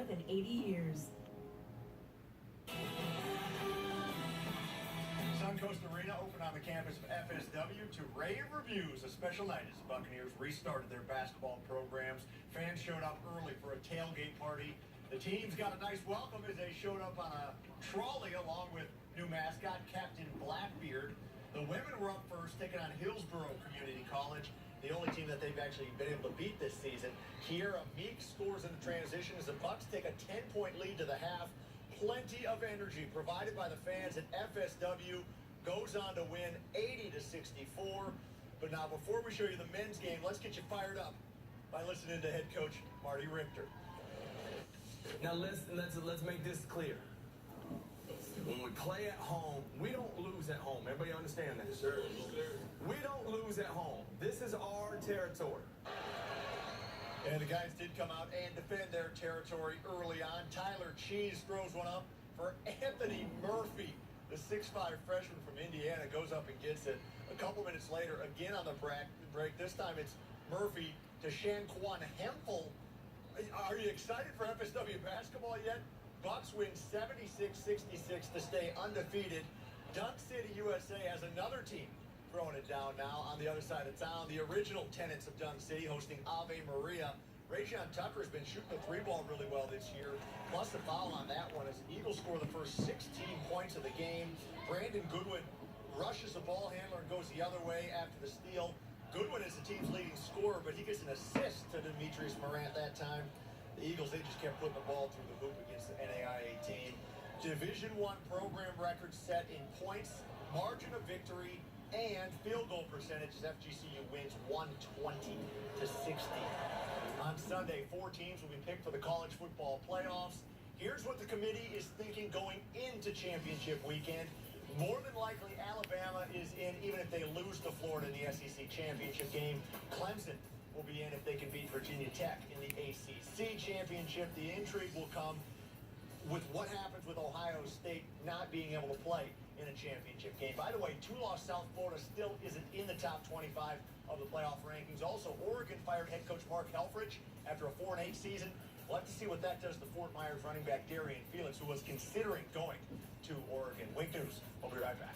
more than 80 years. Suncoast Arena opened on the campus of FSW to rave reviews. A special night as the Buccaneers restarted their basketball programs. Fans showed up early for a tailgate party. The teams got a nice welcome as they showed up on a trolley along with new mascot Captain Blackbeard. The women were up first, taking on Hillsborough Community College, the only team that they've actually been able to beat this season. Kiera Meek scores in the transition as the Bucks take a 10-point lead to the half. Plenty of energy provided by the fans at FSW. Goes on to win 80-64. But now, before we show you the men's game, let's get you fired up by listening to head coach Marty Richter. Now let's make this clear. When we play at home, we don't lose at home. Everybody understand that? Yes, sir. We don't lose at home. This is our territory. And the guys did come out and defend their territory early on. Tyler Cheese throws one up for Anthony Murphy. The 6'5" freshman from Indiana goes up and gets it. A couple minutes later, again on the break. This time it's Murphy to Shanquan Hempel. Are you excited for FSW basketball yet? Bucks win 76-66 to stay undefeated. Dunk City, USA has another team throwing it down now on the other side of town. The original tenants of Dunk City hosting Ave Maria. Rajon Tucker has been shooting the three ball really well this year. Plus the foul on that one as the Eagles score the first 16 points of the game. Brandon Goodwin rushes the ball handler and goes the other way after the steal. Goodwin is the team's leading scorer, but he gets an assist to Demetrius Morant that time. The Eagles, they just kept putting the ball through the hoop against the NAIA team. Division I program record set in points, margin of victory, and field goal percentage as FGCU wins 120-60. On Sunday, 4 teams will be picked for the college football playoffs. Here's what the committee is thinking going into championship weekend. More than likely, Alabama is in even if they lose to Florida in the SEC championship game. Clemson will be in if they can beat Virginia Tech in the ACC championship. The intrigue will come with what happens with Ohio State not being able to play in a championship game. By the way, 2-loss South Florida still isn't in the top 25 of the playoff rankings. Also, Oregon fired head coach Mark Helfrich after a 4-8 season. We'll have to see what that does to Fort Myers running back Darian Felix, who was considering going to Oregon. Wink News. We'll be right back.